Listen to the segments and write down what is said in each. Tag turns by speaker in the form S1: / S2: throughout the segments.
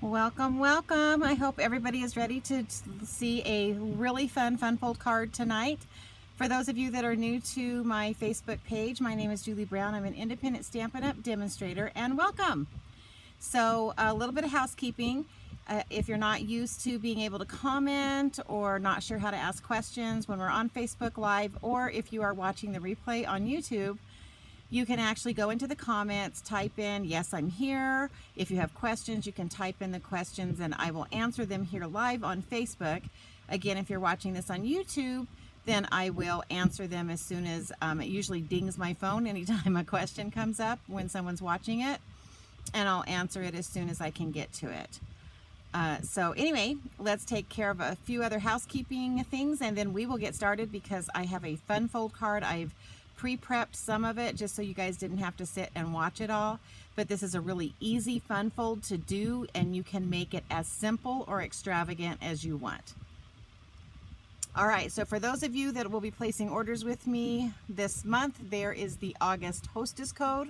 S1: Welcome, welcome. I hope everybody is ready to see a really fun fold card tonight. For those of you that are new to my Facebook page, my name is Julie Brown. I'm an independent Stampin' Up! Demonstrator, and welcome. So a little bit of housekeeping. If you're not used to being able to comment or not sure how to ask questions when we're on Facebook Live, or if you are watching the replay on YouTube, you can actually go into the comments, type in, yes, I'm here. If you have questions, you can type in the questions and I will answer them here live on Facebook. Again, if you're watching this on YouTube, then I will answer them as soon as, it usually dings my phone anytime a question comes up when someone's watching it, and I'll answer it as soon as I can get to it. So anyway, let's take care of a few other housekeeping things and then we will get started because I have a fun fold card. I've pre-prepped some of it just so you guys didn't have to sit and watch it all, but this is a really easy fun fold to do and you can make it as simple or extravagant as you want. All right, so for those of you that will be placing orders with me this month, there is the August hostess code.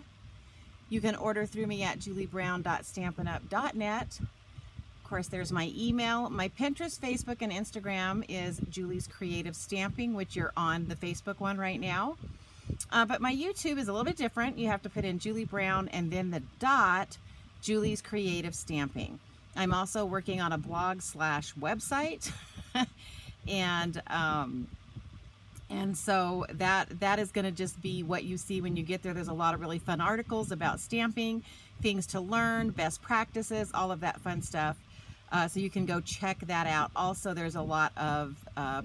S1: You can order through me at juliebrown.stampinup.net. Of course, there's my email. My Pinterest, Facebook, and Instagram is Julie's Creative Stamping, which you're on the Facebook one right now. But my YouTube is a little bit different. You have to put in Julie Brown and then the dot, Julie's Creative Stamping. I'm also working on a blog / website. and so that is going to just be what you see when you get there. There's a lot of really fun articles about stamping, things to learn, best practices, all of that fun stuff. So you can go check that out. Also, there's a lot of,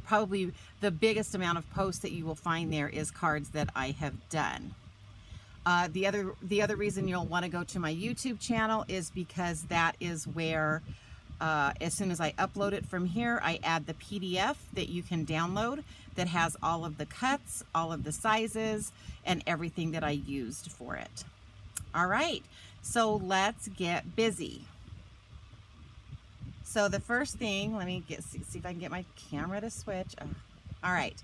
S1: probably the biggest amount of posts that you will find there is cards that I have done. The other reason you'll want to go to my YouTube channel is because that is where, as soon as I upload it from here, I add the PDF that you can download that has all of the cuts, all of the sizes, and everything that I used for it. All right, so let's get busy. So the first thing, let me see if I can get my camera to switch. Oh, all right.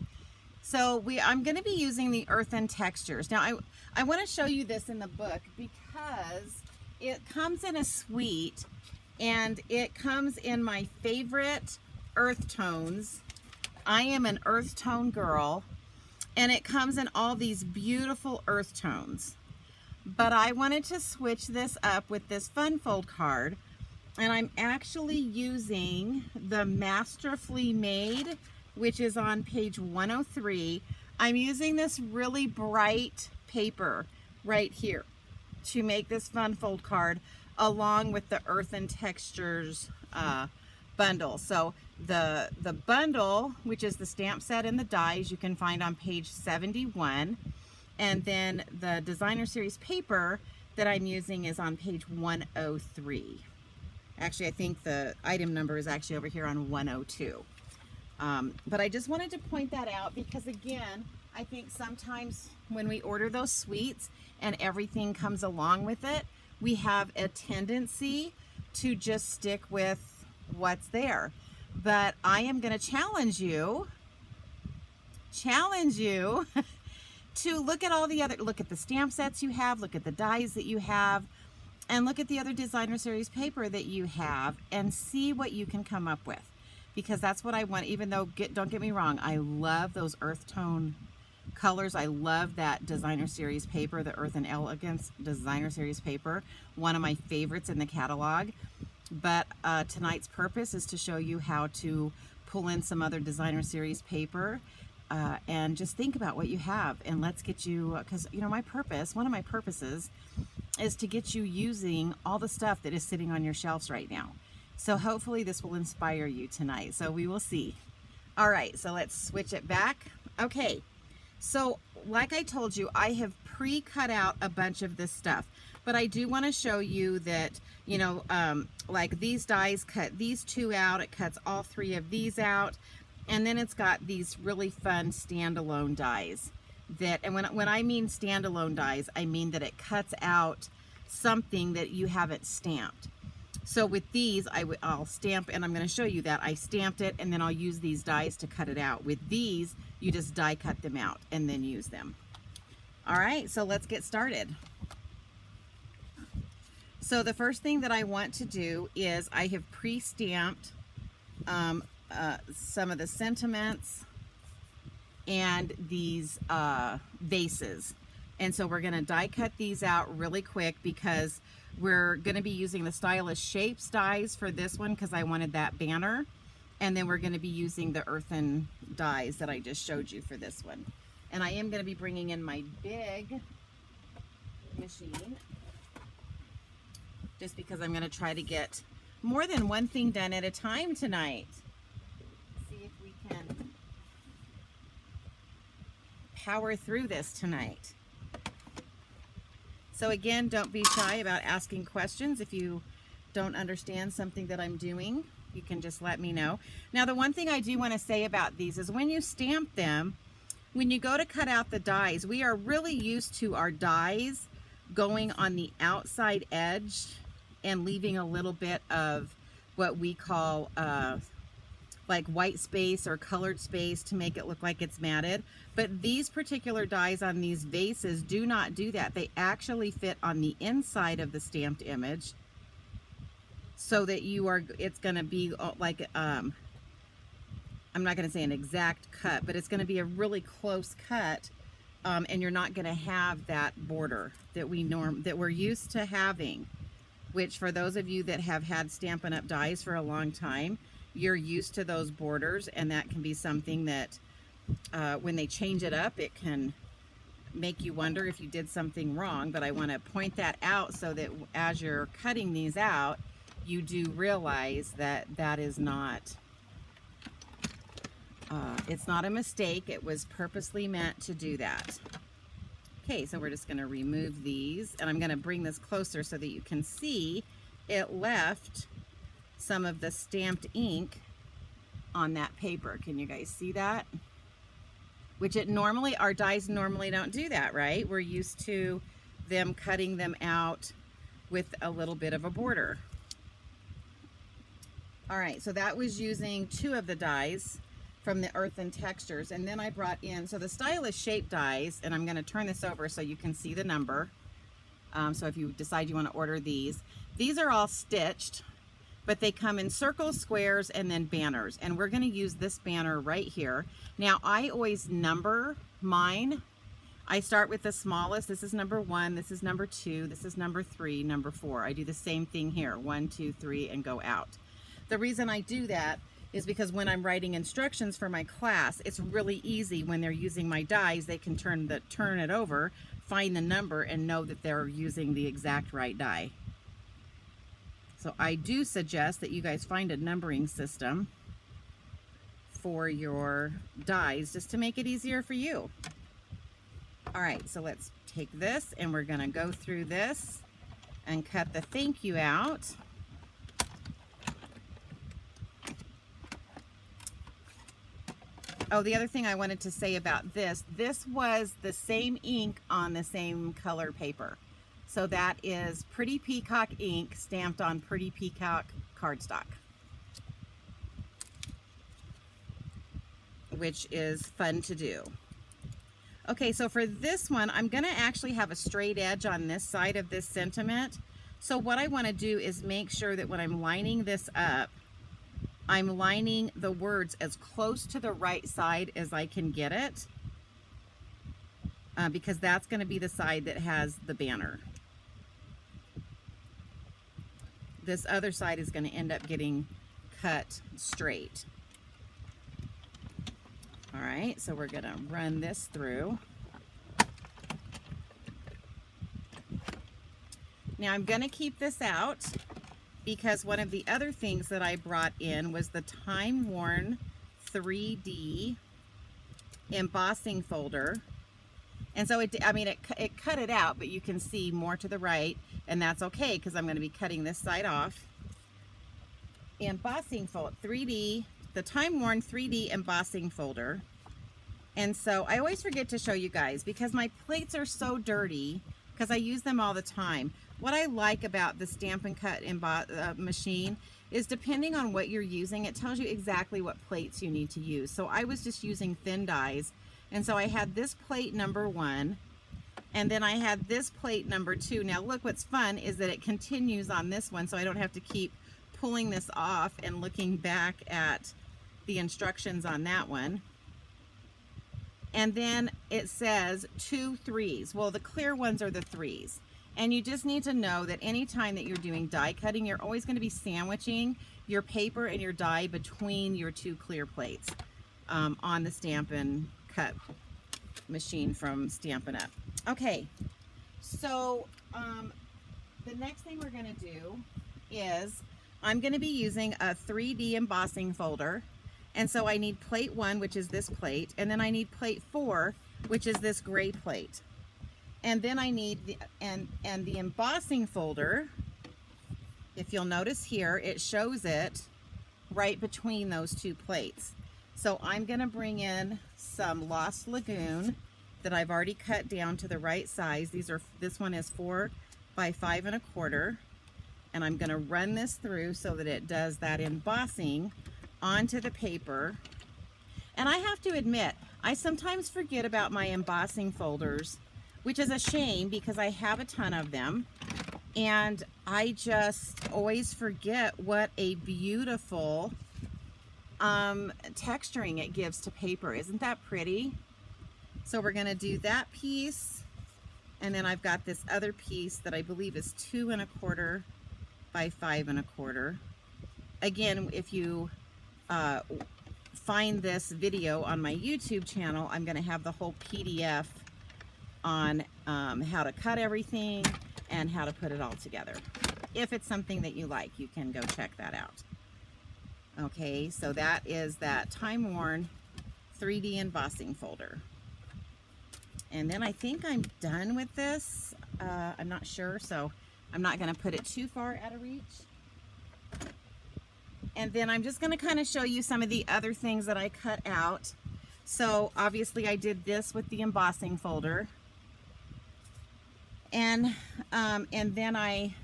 S1: So I'm going to be using the Earthen Textures. Now I want to show you this in the book because it comes in a suite and it comes in my favorite earth tones. I am an earth tone girl, and it comes in all these beautiful earth tones. But I wanted to switch this up with this fun fold card. And I'm actually using the Masterfully Made, which is on page 103. I'm using this really bright paper right here to make this fun fold card along with the Earthen Textures bundle. So the bundle, which is the stamp set and the dies, you can find on page 71. And then the designer series paper that I'm using is on page 103. Actually, I think the item number is actually over here on 102. But I just wanted to point that out because, again, I think sometimes when we order those suites and everything comes along with it, we have a tendency to just stick with what's there. But I am going to challenge you to look at all the other, look at the stamp sets you have, look at the dies that you have, and look at the other designer series paper that you have and see what you can come up with, because that's what I want. Even though, don't get me wrong, I love those earth tone colors. I love that designer series paper, the Earth and Elegance designer series paper, one of my favorites in the catalog. But tonight's purpose is to show you how to pull in some other designer series paper and just think about what you have, and let's get you, because you know, one of my purposes is to get you using all the stuff that is sitting on your shelves right now. So hopefully this will inspire you tonight. So we will see. All right, so let's switch it back. Okay, so like I told you, I have pre-cut out a bunch of this stuff, but I do want to show you that, you know, like these dies cut these two out, it cuts all three of these out, and then it's got these really fun standalone dies. That, and when I mean standalone dies, I mean that it cuts out something that you haven't stamped. So with these, I'll stamp, and I'm going to show you that I stamped it, and then I'll use these dies to cut it out. With these, you just die cut them out and then use them. All right, so let's get started. So the first thing that I want to do is I have pre-stamped some of the sentiments and these vases. And so we're going to die cut these out really quick because we're going to be using the Stylish Shapes dies for this one because I wanted that banner. And then we're going to be using the earthen dies that I just showed you for this one. And I am going to be bringing in my big machine just because I'm going to try to get more than one thing done at a time tonight. See if we can power through this tonight. So again, don't be shy about asking questions. If you don't understand something that I'm doing, you can just let me know. Now, the one thing I do want to say about these is when you stamp them, when you go to cut out the dies, we are really used to our dies going on the outside edge and leaving a little bit of what we call like white space or colored space to make it look like it's matted. But these particular dies on these vases do not do that. They actually fit on the inside of the stamped image so that it's going to be like, I'm not going to say an exact cut, but it's going to be a really close cut. And you're not going to have that border that we're used to having, which for those of you that have had Stampin' Up! Dies for a long time, you're used to those borders, and that can be something that when they change it up, it can make you wonder if you did something wrong. But I want to point that out so that as you're cutting these out, you do realize that that is not, it's not a mistake. It was purposely meant to do that. Okay, so we're just going to remove these, and I'm going to bring this closer so that you can see it left some of the stamped ink on that paper. Can you guys see that? Which our dies normally don't do that, right? We're used to them cutting them out with a little bit of a border. All right, so that was using 2 of the dies from the Earthen Textures, and then I brought in, so the Stylish Shape dies, and I'm going to turn this over so you can see the number. So if you decide you want to order these are all stitched, but they come in circles, squares, and then banners, and we're going to use this banner right here. Now, I always number mine. I start with the smallest. This is number 1, this is number 2, this is number 3, number 4. I do the same thing here, 1, 2, 3, and go out. The reason I do that is because when I'm writing instructions for my class, it's really easy when they're using my dies. They can turn it over, find the number, and know that they're using the exact right die. So I do suggest that you guys find a numbering system for your dies just to make it easier for you. All right, so let's take this and we're going to go through this and cut the thank you out. Oh, the other thing I wanted to say about this was the same ink on the same color paper. So that is Pretty Peacock ink stamped on Pretty Peacock cardstock, which is fun to do. Okay, so for this one, I'm going to actually have a straight edge on this side of this sentiment. So what I want to do is make sure that when I'm lining this up, I'm lining the words as close to the right side as I can get it, because that's going to be the side that has the banner. This other side is going to end up getting cut straight. All right, so we're going to run this through. Now I'm going to keep this out because one of the other things that I brought in was the time-worn 3D embossing folder. And so it cut it out, but you can see more to the right, and that's okay because I'm going to be cutting this side off. Embossing folder, 3D, the time-worn 3D embossing folder. And so I always forget to show you guys because my plates are so dirty because I use them all the time. What I like about the Stampin' Cut machine is depending on what you're using, it tells you exactly what plates you need to use. So I was just using thin dies. And so I had this plate number 1, And then I had this plate number 2. Now look, what's fun is that it continues on this one, so I don't have to keep pulling this off and looking back at the instructions on that one. And then it says 2 3s. Well, the clear ones are the 3s. And you just need to know that anytime that you're doing die cutting, you're always going to be sandwiching your paper and your die between your 2 clear plates on the Stampin' Cut machine from Stampin' Up. Okay, so the next thing we're going to do is I'm going to be using a 3D embossing folder. And so I need plate 1, which is this plate, and then I need plate 4, which is this gray plate. And then I need the embossing folder. If you'll notice here, it shows it right between those 2 plates. So I'm going to bring in some Lost Lagoon that I've already cut down to the right size. This one is 4 by 5 1/4, and I'm going to run this through so that it does that embossing onto the paper. And I have to admit, I sometimes forget about my embossing folders, which is a shame because I have a ton of them, and I just always forget what a beautiful texturing it gives to paper. Isn't that pretty? So we're going to do that piece, and then I've got this other piece that I believe is 2 1/4 by 5 1/4. Again, if you find this video on my YouTube channel, I'm going to have the whole PDF on how to cut everything and how to put it all together. If it's something that you like, you can go check that out. Okay, so that is that time-worn 3D embossing folder. And then I think I'm done with this. I'm not sure, so I'm not going to put it too far out of reach. And then I'm just going to kind of show you some of the other things that I cut out. So obviously I did this with the embossing folder. And then I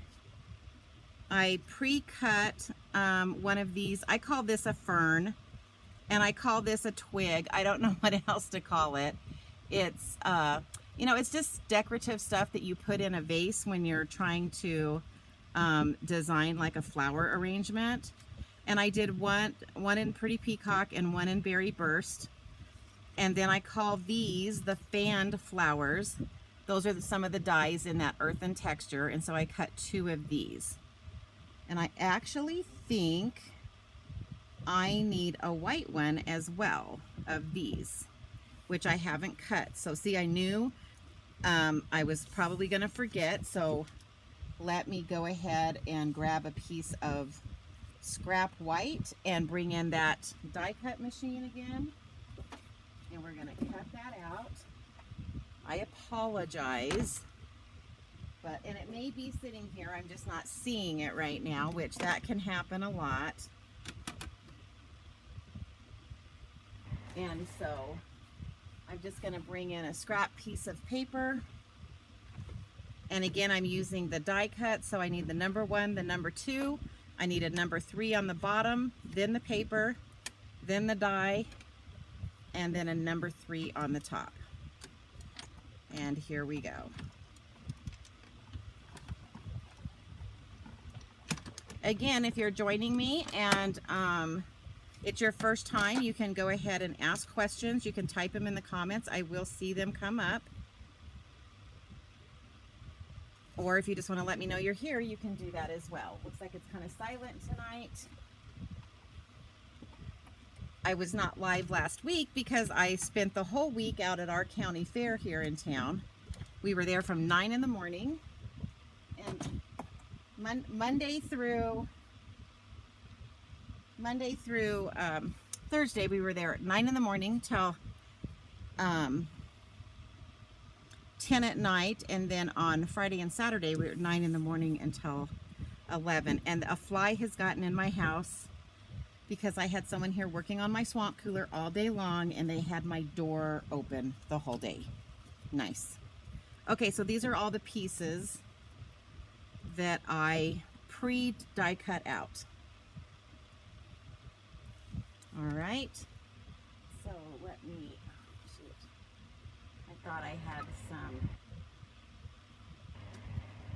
S1: pre-cut one of these. I call this a fern, and I call this a twig. I don't know what else to call it. It's you know, it's just decorative stuff that you put in a vase when you're trying to design like a flower arrangement. And I did one in Pretty Peacock and one in Berry Burst. And then I call these the fanned flowers. Those are some of the dies in that earthen texture, and so I cut 2 of these. And I actually think I need a white one as well of these, which I haven't cut. So see, I knew I was probably going to forget, so let me go ahead and grab a piece of scrap white and bring in that die cut machine again, and we're going to cut that out. I apologize, and it may be sitting here, I'm just not seeing it right now, which that can happen a lot. And so I'm just going to bring in a scrap piece of paper, and again I'm using the die cut, so I need the number 1, the number 2, I need a number 3 on the bottom, then the paper, then the die, and then a number 3 on the top. And here we go. Again, if you're joining me and it's your first time, you can go ahead and ask questions. You can type them in the comments. I will see them come up. Or if you just want to let me know you're here, you can do that as well. Looks like it's kind of silent tonight. I was not live last week because I spent the whole week out at our county fair here in town. We were there from 9 in the morning, and Monday through Thursday we were there at 9 in the morning till 10 at night, and then on Friday and Saturday we were at 9 in the morning until 11. And a fly has gotten in my house because I had someone here working on my swamp cooler all day long, and they had my door open the whole day. Nice. Okay, so these are all the pieces that I pre-die cut out. All right, so let me, shoot, I thought I had some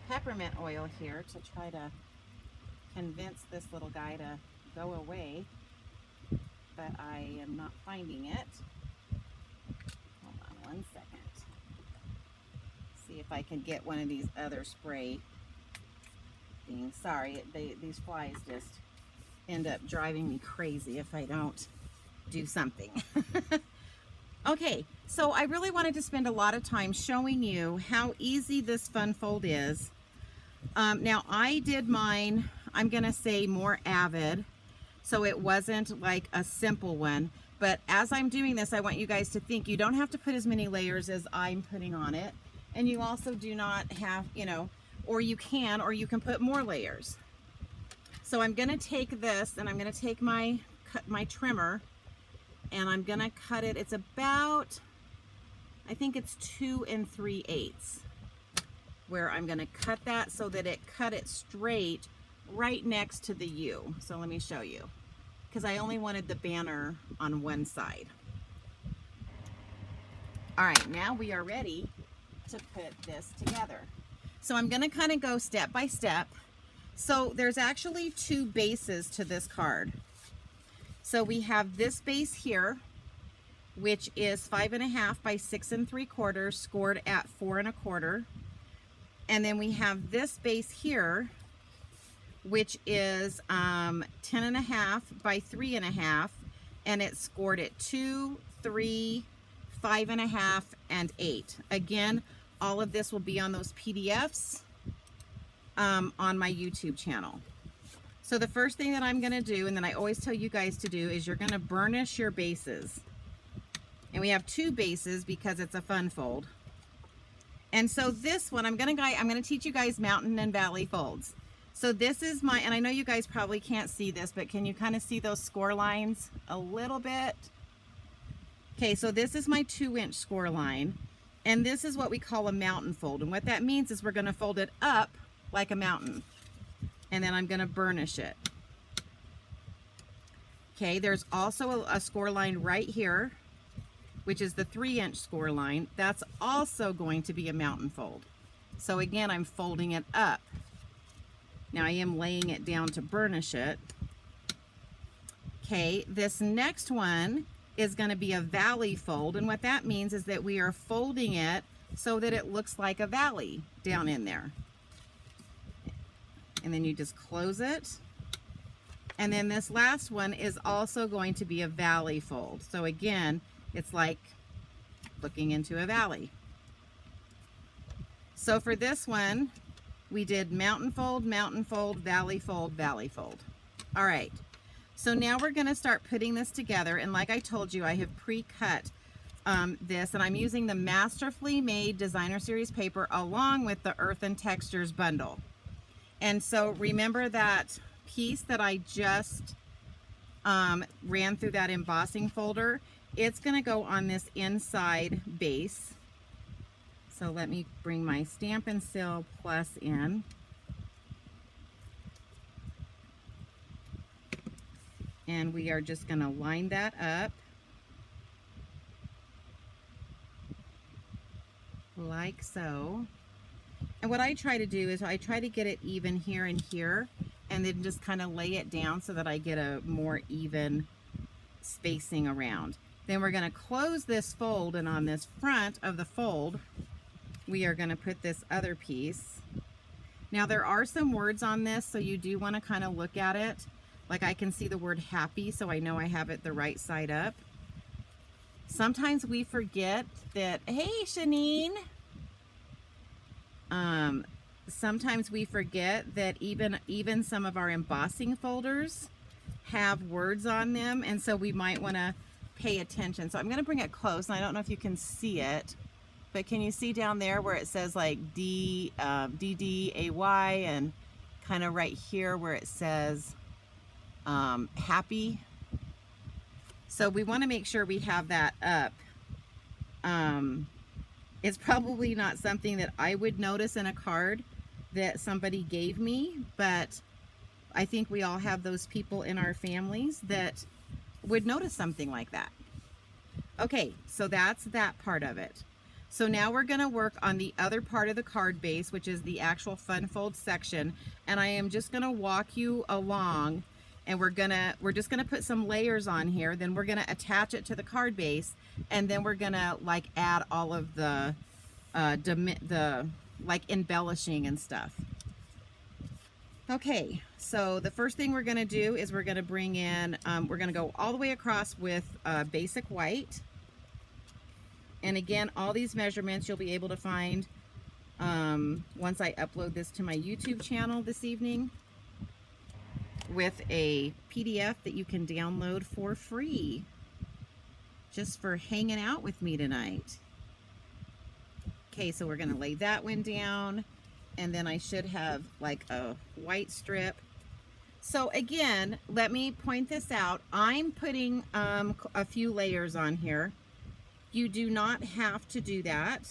S1: peppermint oil here to try to convince this little guy to go away, but I am not finding it. Hold on one second. See if I can get one of these other spray things. Sorry, these flies just end up driving me crazy if I don't do something. Okay, so I really wanted to spend a lot of time showing you how easy this fun fold is. Now I did mine, I'm gonna say more avid, so it wasn't like a simple one, but as I'm doing this, I want you guys to think you don't have to put as many layers as I'm putting on it, and you also do not have, you know, or you can put more layers. So I'm gonna take this and I'm gonna take my trimmer, and I'm gonna cut it. It's about, I think it's 2 3/8, where I'm gonna cut that so that it cut it straight right next to the U. So let me show you, because I only wanted the banner on one side. All right, now we are ready to put this together. So I'm gonna kind of go step by step. So there's actually 2 bases to this card. So we have this base here, which is 5.5 by 6 3/4, scored at 4 1/4. And then we have this base here, which is 10.5 by 3 1/2, and it's scored at 2, 3, 5.5, and 8. Again, all of this will be on those PDFs on my YouTube channel. So the first thing that I'm gonna do, and then I always tell you guys to do, is you're gonna burnish your bases. And we have 2 bases because it's a fun fold. And so this one, I'm gonna teach you guys mountain and valley folds. So this is my, and I know you guys probably can't see this, but can you kind of see those score lines a little bit? Okay, so this is my 2-inch score line, and this is what we call a mountain fold. And what that means is we're gonna fold it up like a mountain, and then I'm gonna burnish it. Okay, there's also a score line right here, which is the 3-inch score line. That's also going to be a mountain fold. So again, I'm folding it up. Now I am laying it down to burnish it. Okay, this next one is gonna be a valley fold, and what that means is that we are folding it so that it looks like a valley down in there. And then you just close it. And then this last one is also going to be a valley fold. So again, it's like looking into a valley. So for this one, we did mountain fold, valley fold, valley fold. All right, so now we're gonna start putting this together. And like I told you, I have pre-cut this, and I'm using the Masterfully made designer series paper along with the Earthen Textures Bundle. And so remember that piece that I just ran through that embossing folder? It's gonna go on this inside base. So let me bring my Stampin' Seal Plus in. And we are just gonna line that up like so. And what I try to do is I try to get it even here and here, and then just kind of lay it down so that I get a more even spacing around. Then we're going to close this fold, and on this front of the fold, we are going to put this other piece. Now there are some words on this, so you do want to kind of look at it. Like I can see the word happy, so I know I have it the right side up. Sometimes we forget that, hey Shanine, sometimes we forget that even some of our embossing folders have words on them, and so we might want to pay attention. So I'm going to bring it close, and I don't know if you can see it, but can you see down there where it says like DDAY, and kind of right here where it says happy? So we want to make sure we have that up. It's probably not something that I would notice in a card that somebody gave me, but I think we all have those people in our families that would notice something like that. Okay, so that's that part of it. So now we're going to work on the other part of the card base, which is the actual fun fold section. And I am just going to walk you along, and we're just going to put some layers on here. Then we're going to attach it to the card base, and then we're going to like add all of the like embellishing and stuff. Okay, so the first thing we're going to do is we're going to bring in, we're going to go all the way across with basic white. And again, all these measurements you'll be able to find once I upload this to my YouTube channel this evening with a PDF that you can download for free just for hanging out with me tonight. Okay, so we're going to lay that one down, and then I should have like a white strip. So again, let me point this out. I'm putting a few layers on here. You do not have to do that.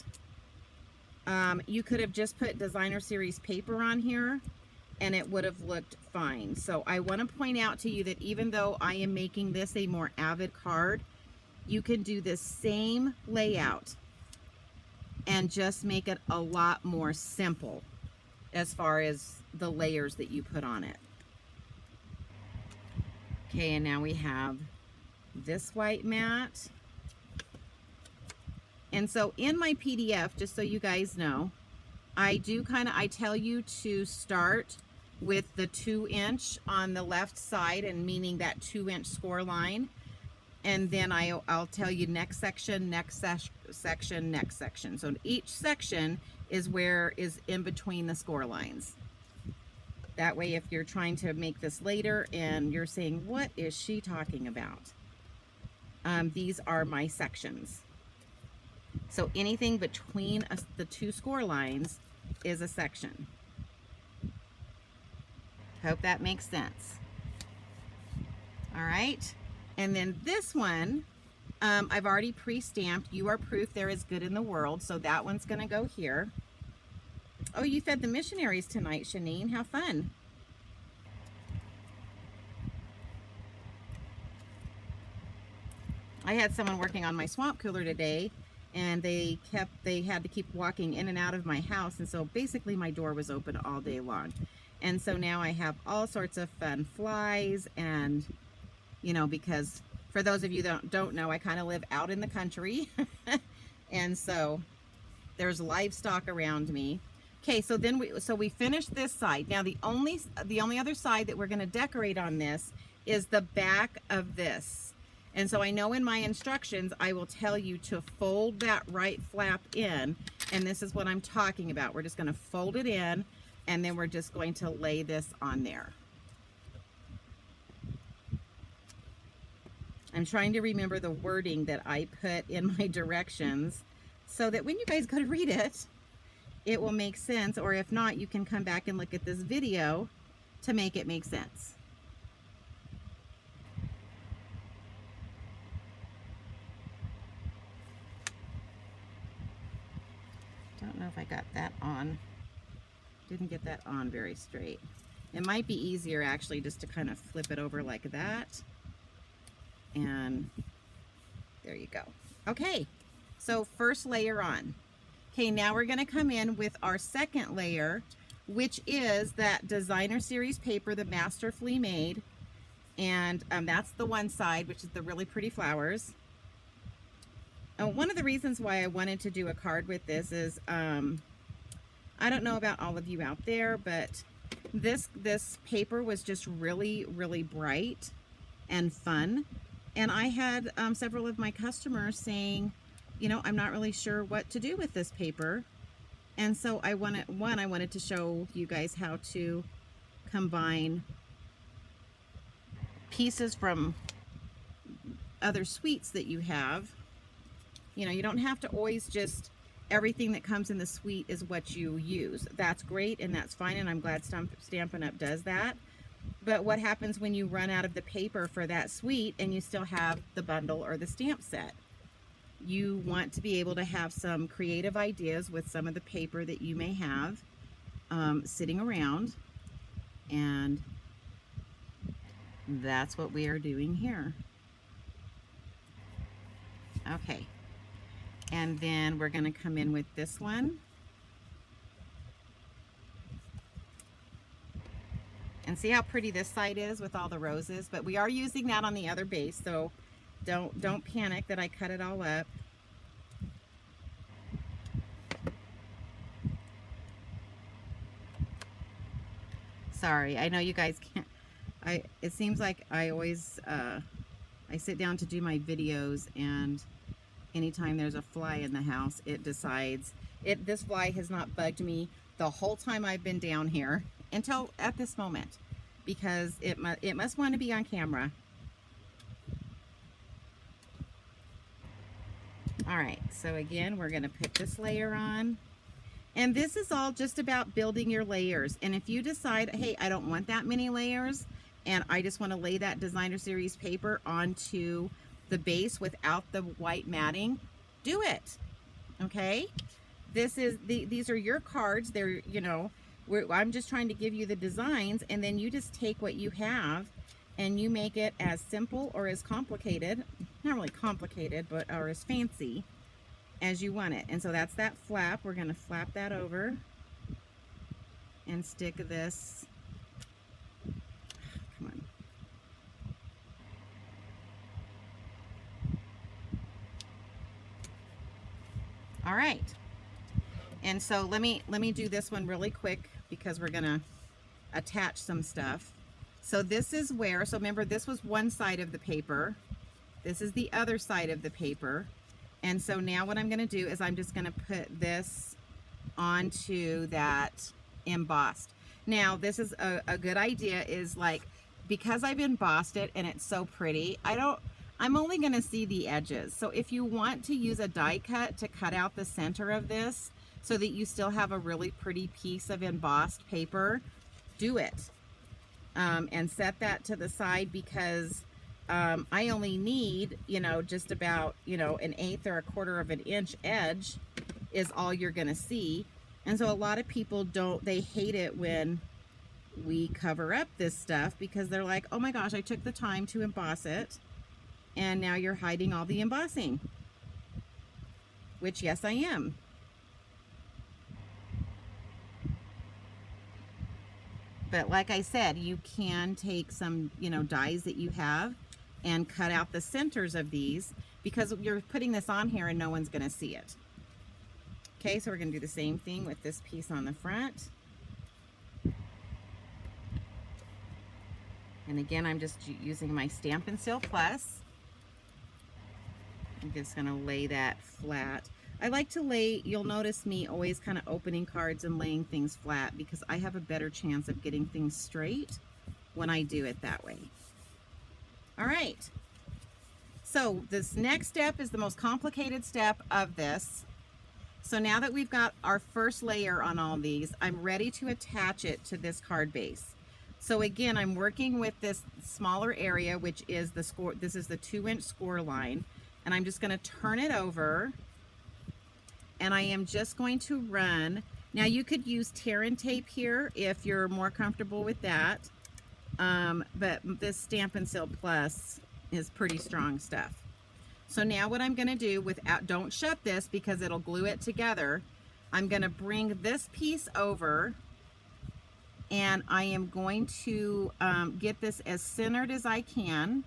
S1: You could have just put designer series paper on here and it would have looked fine. So I want to point out to you that even though I am making this a more avid card, you can do this same layout and just make it a lot more simple as far as the layers that you put on it. Okay, and now we have this white mat. And so in my PDF, just so you guys know, I tell you to start with the 2-inch on the left side, and meaning that 2-inch score line. And then I'll tell you next section, next section, next section. So each section is in between the score lines. That way, if you're trying to make this later and you're saying, what is she talking about? These are my sections. So anything between the two score lines is a section. Hope that makes sense. All right. And then this one, I've already pre-stamped. You are proof there is good in the world. So that one's going to go here. Oh, you fed the missionaries tonight, Shanine. How fun. I had someone working on my swamp cooler today, and they had to keep walking in and out of my house, and so basically my door was open all day long. And so now I have all sorts of fun flies, and you know, because for those of you that don't know, I kind of live out in the country and so there's livestock around me. Okay, so then we finished this side. Now the only other side that we're going to decorate on this is the back of this. And so I know in my instructions, I will tell you to fold that right flap in. And this is what I'm talking about. We're just going to fold it in, and then we're just going to lay this on there. I'm trying to remember the wording that I put in my directions so that when you guys go to read it, it will make sense. Or if not, you can come back and look at this video to make it make sense. Don't know if I got that on. Didn't get that on very straight. It might be easier actually just to kind of flip it over like that. And there you go. Okay, so first layer on. Okay, now we're going to come in with our second layer, which is that designer series paper that Masterfully made. And that's the one side, which is the really pretty flowers. One of the reasons why I wanted to do a card with this is, I don't know about all of you out there, but this paper was just really, really bright and fun. And I had several of my customers saying, you know, I'm not really sure what to do with this paper. And so I wanted to show you guys how to combine pieces from other suites that you have. You know, you don't have to always just, everything that comes in the suite is what you use. That's great and that's fine, and I'm glad Stampin' Up does that. But what happens when you run out of the paper for that suite and you still have the bundle or the stamp set? You want to be able to have some creative ideas with some of the paper that you may have sitting around, and that's what we are doing here. Okay. And then we're going to come in with this one. And see how pretty this side is with all the roses, but we are using that on the other base, so don't panic that I cut it all up. Sorry, I know you guys can't. It seems like I always I sit down to do my videos, and anytime there's a fly in the house, it decides this fly has not bugged me the whole time I've been down here until at this moment, because it must want to be on camera. All right, so again, we're going to put this layer on. And this is all just about building your layers. And if you decide, hey, I don't want that many layers, and I just want to lay that designer series paper onto the base without the white matting, do it. Okay? These are your cards. They're, you know, I'm just trying to give you the designs, and then you just take what you have and you make it as simple or as complicated, not really complicated, but or as fancy as you want it. And so that's that flap. We're going to flap that over and stick this. Come on. All right. And so let me do this one really quick because we're going to attach some stuff. So this is where, so remember this was one side of the paper. This is the other side of the paper. And so now what I'm going to do is I'm just going to put this onto that embossed. Now this is a good idea, is like, because I've embossed it and it's so pretty, I'm only going to see the edges. So if you want to use a die cut to cut out the center of this so that you still have a really pretty piece of embossed paper, do it. And set that to the side, because I only need, you know, just about, you know, an 1/8 or 1/4 of an inch edge is all you're going to see. And so a lot of people they hate it when we cover up this stuff, because they're like, oh my gosh, I took the time to emboss it, and now you're hiding all the embossing. Which, yes, I am. But like I said, you can take some, you know, dies that you have and cut out the centers of these, because you're putting this on here and no one's going to see it. Okay, so we're going to do the same thing with this piece on the front. And again, I'm just using my Stampin' Plus. I'm just going to lay that flat. I like to lay, you'll notice me always kind of opening cards and laying things flat, because I have a better chance of getting things straight when I do it that way. All right. So this next step is the most complicated step of this. So now that we've got our first layer on all these, I'm ready to attach it to this card base. So again, I'm working with this smaller area, which is the score. This is the 2-inch score line, and I'm just going to turn it over. And I am just going to run. Now you could use tear and tape here if you're more comfortable with that. But this Stampin' Plus is pretty strong stuff. So now what I'm going to do, don't shut this because it'll glue it together. I'm going to bring this piece over, and I am going to get this as centered as I can.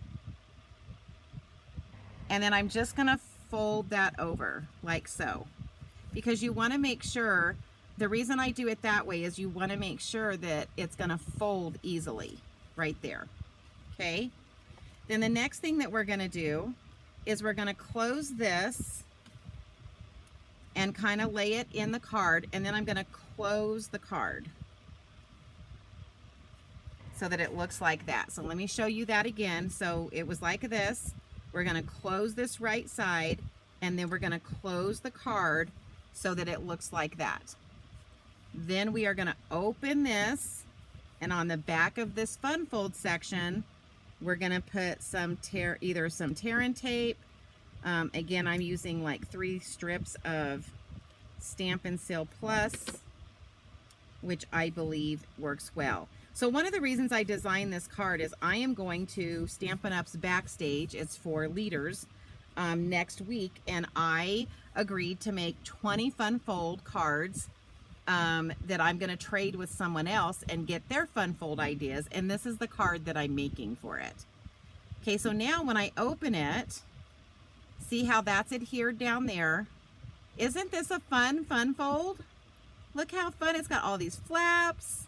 S1: And then I'm just going to fold that over like so. Because you want to make sure, the reason I do it that way is you want to make sure that it's going to fold easily right there. Okay. Then the next thing that we're going to do is we're going to close this and kind of lay it in the card, and then I'm going to close the card so that it looks like that. So let me show you that again. So it was like this. We're going to close this right side, and then we're going to close the card so that it looks like that. Then we are going to open this, and on the back of this fun fold section, we're going to put either some tear and tape. Again, I'm using like 3 strips of Stampin' Plus, which I believe works well. So one of the reasons I designed this card is I am going to Stampin' Up's Backstage. It's for leaders. next week, and I agreed to make 20 fun fold cards that I'm going to trade with someone else and get their fun fold ideas, and this is the card that I'm making for it. Okay, so now when I open it, see how that's adhered down there? Isn't this a fun fold? Look how fun. It's got all these flaps.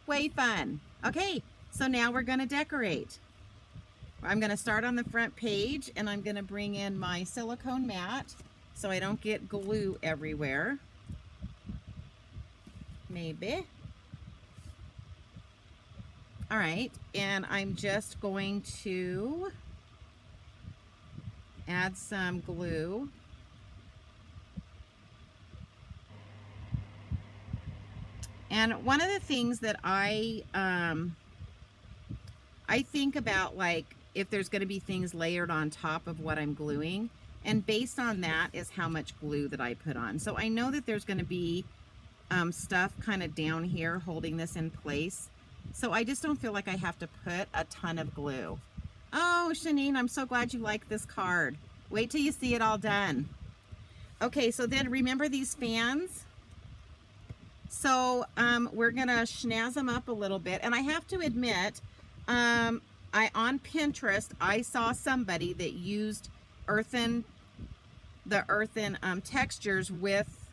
S1: Way fun. Okay, so now we're going to decorate. I'm going to start on the front page, and I'm going to bring in my silicone mat so I don't get glue everywhere. Maybe. All right, and I'm just going to add some glue. And one of the things that I think about, like, if there's going to be things layered on top of what I'm gluing, and based on that is how much glue that I put on. So I know that there's going to be stuff kind of down here holding this in place. So I just don't feel like I have to put a ton of glue. Oh, Shanine, I'm so glad you like this card. Wait till you see it all done. Okay, so then remember these fans? So we're gonna schnazz them up a little bit. And I have to admit, on Pinterest, I saw somebody that used the Earthen Textures with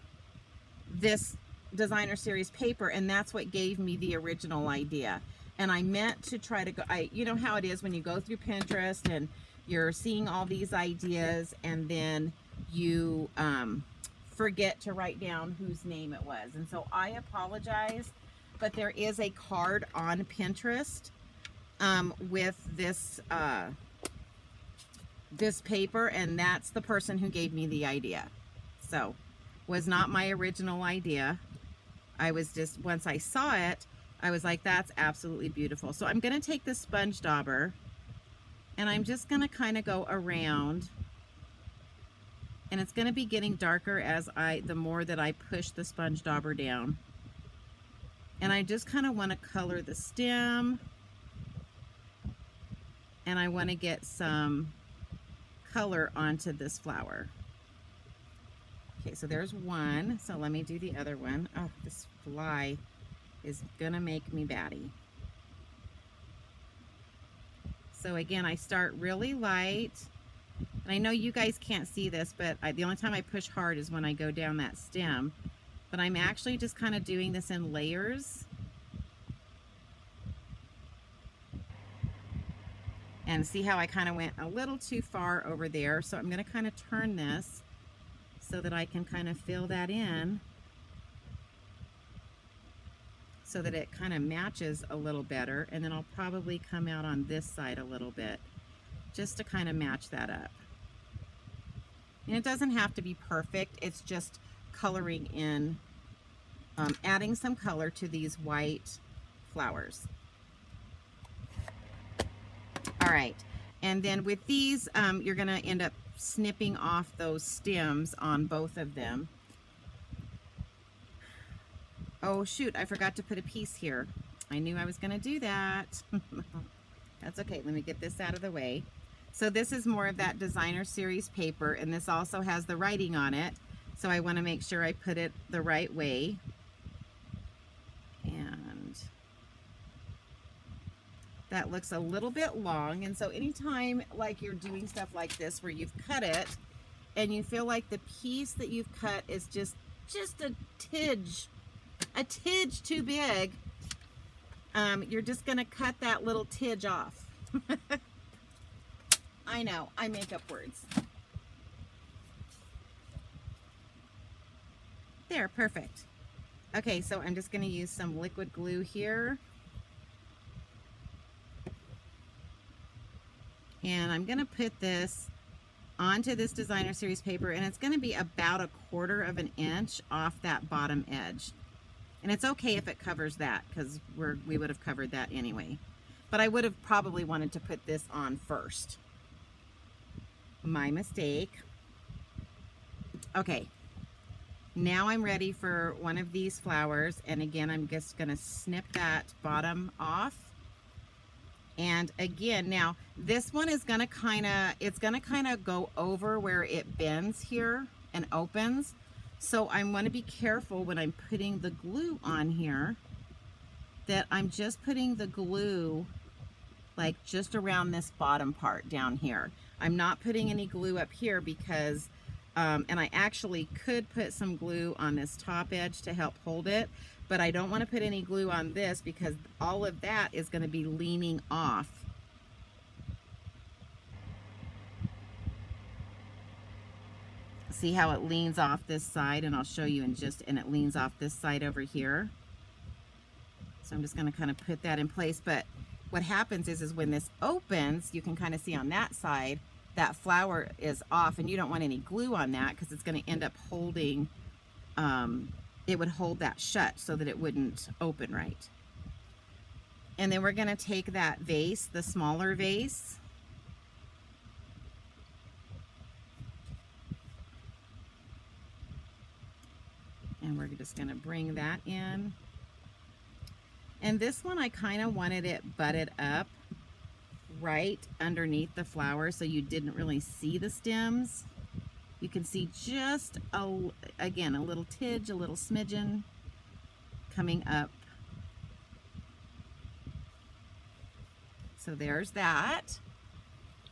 S1: this designer series paper, and that's what gave me the original idea. And I meant to try to go, you know how it is when you go through Pinterest and you're seeing all these ideas, and then you forget to write down whose name it was. And so I apologize, but there is a card on Pinterest with this this paper, and that's the person who gave me the idea. So was not my original idea. I was just, once I saw it, I was like, that's absolutely beautiful. So I'm going to take this sponge dauber, and I'm just going to kind of go around, and it's going to be getting darker as the more that I push the sponge dauber down. And I just kind of want to color the stem, and I want to get some color onto this flower. Okay, so there's one. So let me do the other one. Oh, this fly is gonna make me batty. So again, I start really light. And I know you guys can't see this, but the only time I push hard is when I go down that stem. But I'm actually just kind of doing this in layers. And see how I kind of went a little too far over there. So I'm going to kind of turn this so that I can kind of fill that in, so that it kind of matches a little better. And then I'll probably come out on this side a little bit just to kind of match that up. And it doesn't have to be perfect. It's just coloring in, adding some color to these white flowers. All right, and then with these, you're going to end up snipping off those stems on both of them. Oh shoot, I forgot to put a piece here. I knew I was going to do that. That's okay, let me get this out of the way. So this is more of that designer series paper, and this also has the writing on it, so I want to make sure I put it the right way. And that looks a little bit long, and so anytime like you're doing stuff like this where you've cut it and you feel like the piece that you've cut is just a tidge too big, you're just gonna cut that little tidge off. I know, I make up words. There, perfect. Okay, so I'm just gonna use some liquid glue here. And I'm going to put this onto this designer series paper, and it's going to be about 1/4 of an inch off that bottom edge. And it's okay if it covers that, because we would have covered that anyway. But I would have probably wanted to put this on first. My mistake. Okay, now I'm ready for one of these flowers, and again I'm just going to snip that bottom off. And again, now this one is gonna it's gonna kind of go over where it bends here and opens. So I'm gonna be careful when I'm putting the glue on here that I'm just putting the glue like just around this bottom part down here. I'm not putting any glue up here because, and I actually could put some glue on this top edge to help hold it, but I don't want to put any glue on this because all of that is going to be leaning off. See how it leans off this side, and I'll show you in just, and it leans off this side over here. So I'm just going to kind of put that in place, but what happens is when this opens, you can kind of see on that side, that flower is off, and you don't want any glue on that because it's going to end up holding, it would hold that shut so that it wouldn't open right. And then we're going to take that vase, the smaller vase, and we're just going to bring that in. And this one, I kind of wanted it butted up right underneath the flower so you didn't really see the stems. You can see just, again, a little tidge, a little smidgen coming up. So there's that.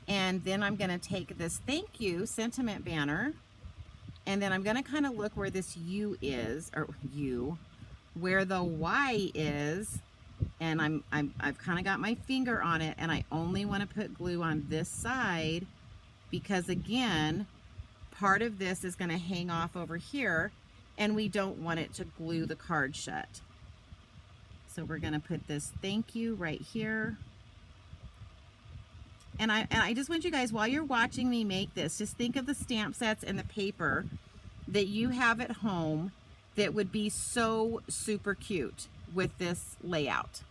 S1: And then I'm going to take this thank you sentiment banner, and then I'm going to kind of look where this U is, or U, where the Y is, and I've kind of got my finger on it, and I only want to put glue on this side because, again, part of this is going to hang off over here, and we don't want it to glue the card shut. So we're going to put this thank you right here. And I just want you guys, while you're watching me make this, just think of the stamp sets and the paper that you have at home that would be so super cute with this layout.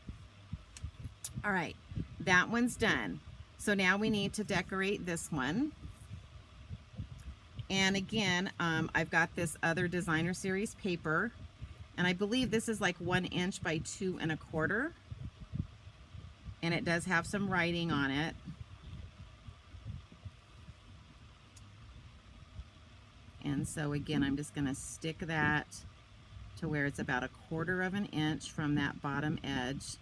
S1: All right, that one's done. So now we need to decorate this one. And again, I've got this other designer series paper, and I believe this is like 1 inch by 2 1/4, and it does have some writing on it. And so again, I'm just going to stick that to where it's about 1/4 inch from that bottom edge.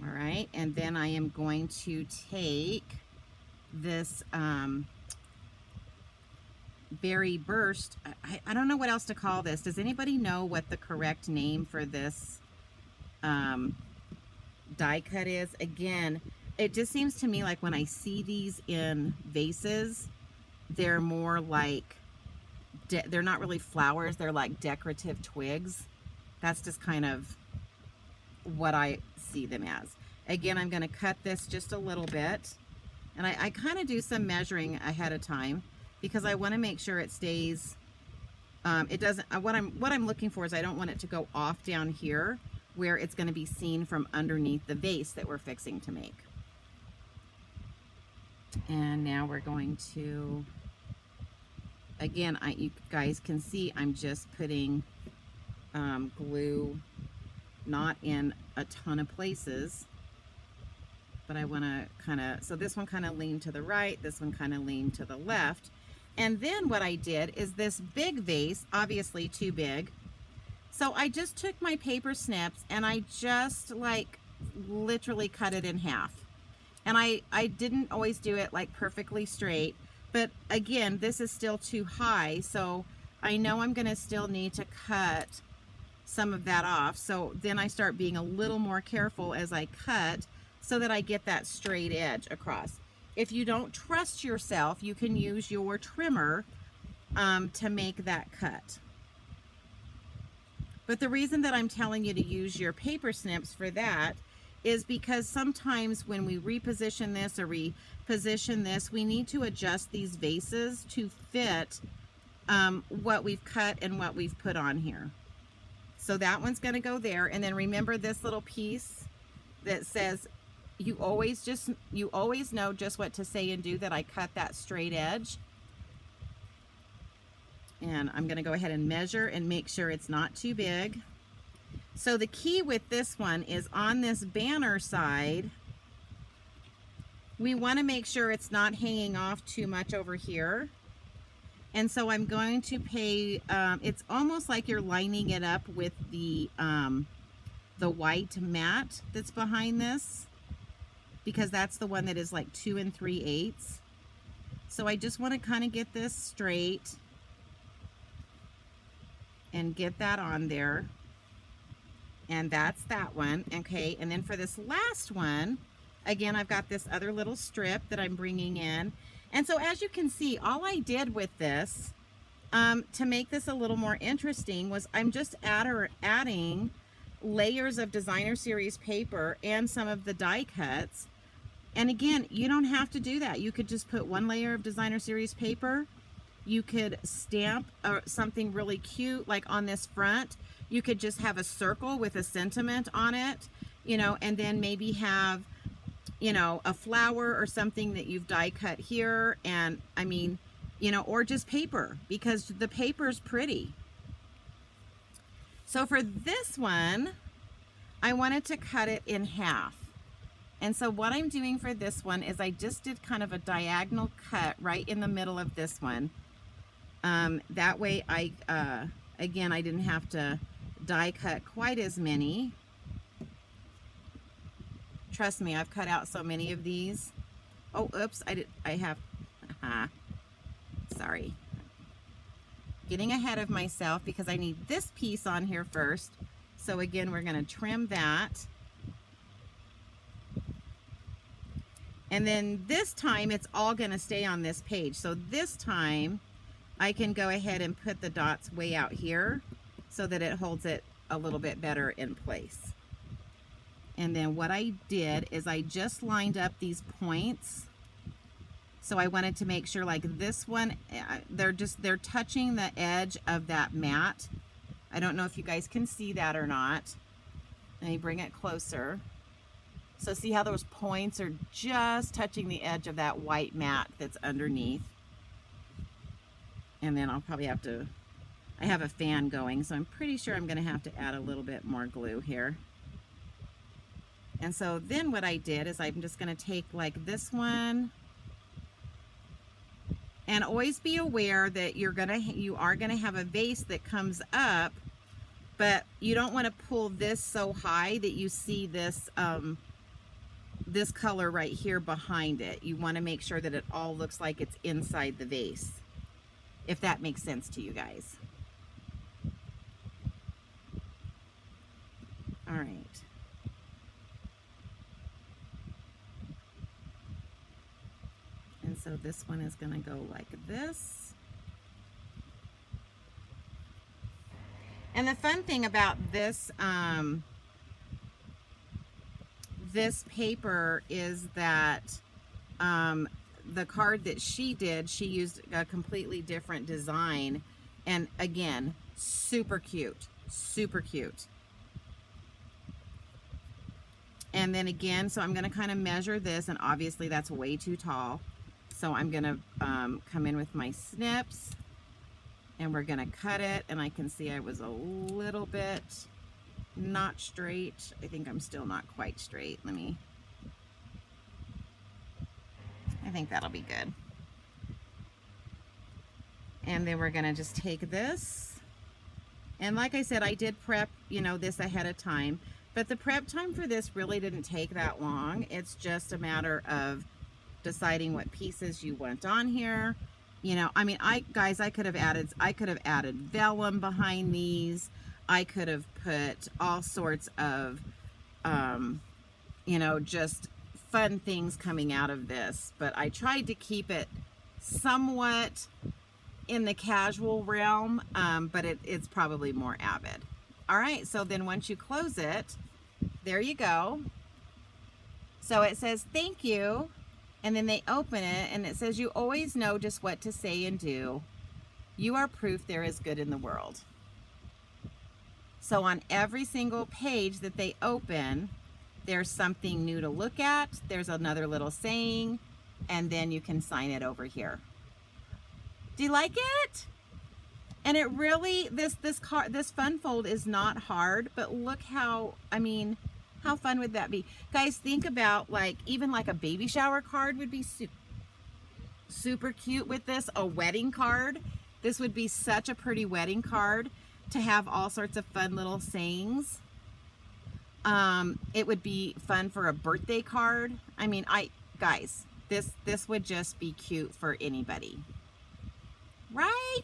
S1: All right, and then I am going to take this Berry Burst. I don't know what else to call this. Does anybody know what the correct name for this die cut is? Again, it just seems to me like when I see these in vases, they're more like, they're not really flowers, they're like decorative twigs. That's just kind of what I see them as. Again, I'm going to cut this just a little bit, and I kind of do some measuring ahead of time because I want to make sure it stays, it doesn't, what I'm looking for is I don't want it to go off down here where it's going to be seen from underneath the vase that we're fixing to make. And now we're going to, again, you guys can see I'm just putting glue, not in a ton of places, but I want to kind of, so this one kind of leaned to the right, this one kind of leaned to the left. And then what I did is this big vase, obviously too big, so I just took my paper snips and I just like literally cut it in half. And I didn't always do it like perfectly straight, but again, this is still too high, so I know I'm going to still need to cut some of that off. So then I start being a little more careful as I cut so that I get that straight edge across. If you don't trust yourself, you can use your trimmer to make that cut. But the reason that I'm telling you to use your paper snips for that is because sometimes when we reposition this or reposition this, we need to adjust these vases to fit what we've cut and what we've put on here. So that one's going to go there. And then remember this little piece that says, you always know just what to say and do, that I cut that straight edge. And I'm going to go ahead and measure and make sure it's not too big. So the key with this one is on this banner side, we want to make sure it's not hanging off too much over here. And so I'm going to pay, it's almost like you're lining it up with the white mat that's behind this, because that's the one that is like 2 3/8. So I just want to kind of get this straight and get that on there. And that's that one. Okay, and then for this last one, again, I've got this other little strip that I'm bringing in. And so as you can see, all I did with this to make this a little more interesting was I'm just adding layers of designer series paper and some of the die cuts. And again, you don't have to do that. You could just put one layer of designer series paper. You could stamp something really cute, like on this front. You could just have a circle with a sentiment on it, you know, and then maybe have, you know, a flower or something that you've die cut here. And I mean, you know, or just paper, because the paper's pretty. So for this one, I wanted to cut it in half. And so what I'm doing for this one is I just did kind of a diagonal cut right in the middle of this one. That way again, I didn't have to die cut quite as many. Trust me, I've cut out so many of these. Oh, oops, sorry. Getting ahead of myself because I need this piece on here first. So again, we're gonna trim that. And then this time it's all gonna stay on this page. So this time I can go ahead and put the dots way out here so that it holds it a little bit better in place. And then what I did is I just lined up these points. So I wanted to make sure, like this one, they're touching the edge of that mat. I don't know if you guys can see that or not. Let me bring it closer. So see how those points are just touching the edge of that white mat that's underneath. And then I'll probably have to, I have a fan going, so I'm pretty sure I'm gonna have to add a little bit more glue here. And so then what I did is I'm just gonna take like this one, and always be aware that you are gonna have a vase that comes up, but you don't want to pull this so high that you see this this color right here behind it. You want to make sure that it all looks like it's inside the vase, if that makes sense to you guys. All right. And so this one is going to go like this. And the fun thing about this this paper is that the card that she did, she used a completely different design, and again, super cute, super cute. And then again, so I'm going to kind of measure this, and obviously that's way too tall, so I'm going to come in with my snips, and we're going to cut it. And I can see I was a little bit not straight. I think I'm still not quite straight. I think that'll be good. And then we're gonna just take this, and like I said, I did prep, you know, this ahead of time, but the prep time for this really didn't take that long. It's just a matter of deciding what pieces you want on here. You know, I mean, guys, I could have added vellum behind these. I could have put all sorts of, you know, just fun things coming out of this, but I tried to keep it somewhat in the casual realm, but it's probably more avid. All right, so then once you close it, there you go. So it says, thank you, and then they open it, and it says, you always know just what to say and do. You are proof there is good in the world. So on every single page that they open, there's something new to look at. There's another little saying, and then you can sign it over here. Do you like it? And it really, this fun fold is not hard, but look how, I mean, how fun would that be? Guys, think about like, even like a baby shower card would be super cute with this. A wedding card. This would be such a pretty wedding card to have all sorts of fun little sayings. It would be fun for a birthday card. I mean, guys, this would just be cute for anybody. Right?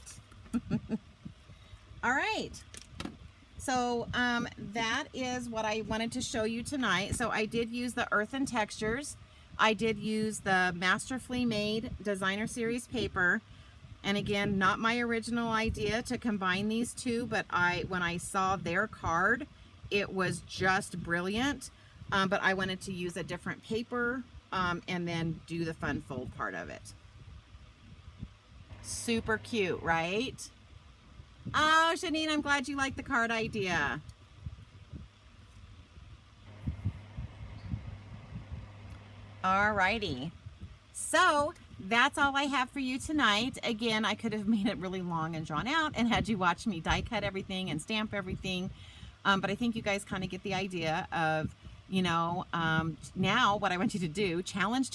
S1: All right. So that is what I wanted to show you tonight. So I did use the Earthen Textures. I did use the Masterfully Made Designer Series paper. And again, not my original idea to combine these two, but when I saw their card, it was just brilliant. But I wanted to use a different paper and then do the fun fold part of it. Super cute, right? Oh, Janine, I'm glad you like the card idea. Alrighty. So that's all I have for you tonight. Again, I could have made it really long and drawn out and had you watch me die cut everything and stamp everything. But I think you guys kind of get the idea of, you know, now what I want you to do, challenge.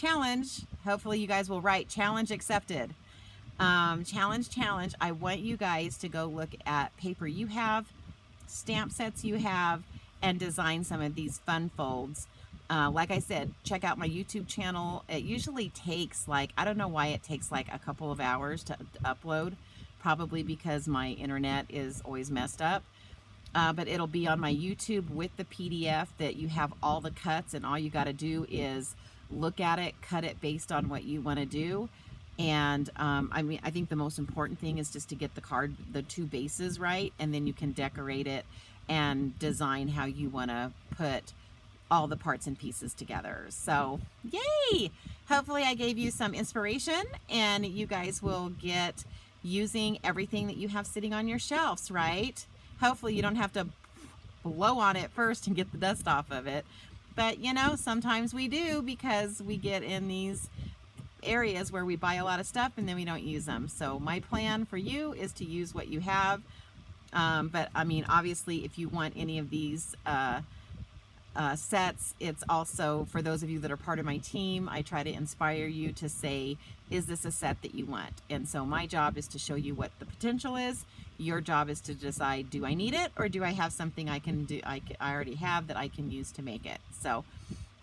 S1: Hopefully you guys will write challenge accepted. Challenge. I want you guys to go look at paper you have, stamp sets you have, and design some of these fun folds. Like I said, check out my YouTube channel. It usually takes like, I don't know why it takes like a couple of hours to upload, probably because my internet is always messed up. But it'll be on my YouTube with the PDF that you have all the cuts, and all you got to do is look at it, cut it based on what you want to do. And I mean, I think the most important thing is just to get the two bases right, and then you can decorate it and design how you want to put all the parts and pieces together. So yay! Hopefully I gave you some inspiration, and you guys will get using everything that you have sitting on your shelves, right? Hopefully you don't have to blow on it first and get the dust off of it. But you know, sometimes we do, because we get in these areas where we buy a lot of stuff and then we don't use them. So my plan for you is to use what you have. But I mean, obviously, if you want any of these sets, it's also for those of you that are part of my team. I try to inspire you to say, is this a set that you want? And so my job is to show you what the potential is. Your job is to decide, do I need it, or do I have something I can do, I already have that I can use to make it? So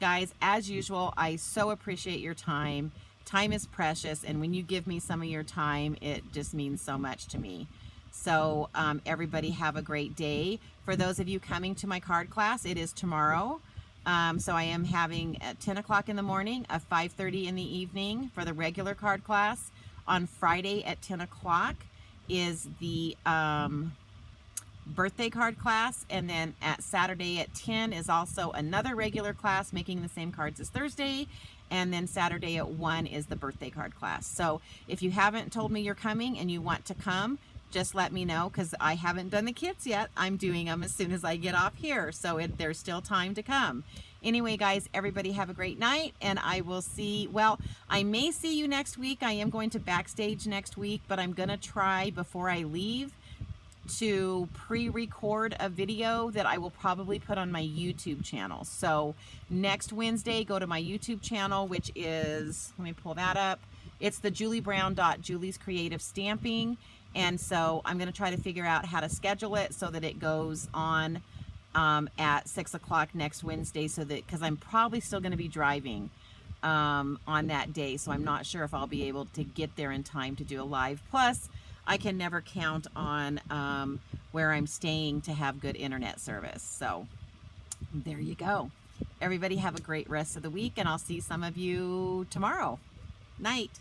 S1: guys, as usual, I so appreciate your time. Time is precious, and when you give me some of your time, it just means so much to me. So everybody have a great day. For those of you coming to my card class, it is tomorrow. So I am having at 10 o'clock in the morning, a 5:30 in the evening for the regular card class. On Friday at 10 o'clock is the birthday card class, and then at Saturday at 10 is also another regular class making the same cards as Thursday, and then Saturday at 1 is the birthday card class. So if you haven't told me you're coming and you want to come, just let me know, because I haven't done the kits yet. I'm doing them as soon as I get off here, so there's still time to come. Anyway, guys, everybody have a great night, and I will I may see you next week. I am going to backstage next week, but I'm going to try before I leave to pre-record a video that I will probably put on my YouTube channel. So next Wednesday, go to my YouTube channel, which is, let me pull that up. It's the juliebrown.julie's creative stamping. And so I'm going to try to figure out how to schedule it so that it goes on at 6 o'clock next Wednesday, so that, because I'm probably still going to be driving on that day, so I'm not sure if I'll be able to get there in time to do a live. Plus, I can never count on where I'm staying to have good internet service. So there you go. Everybody have a great rest of the week, and I'll see some of you tomorrow. Night.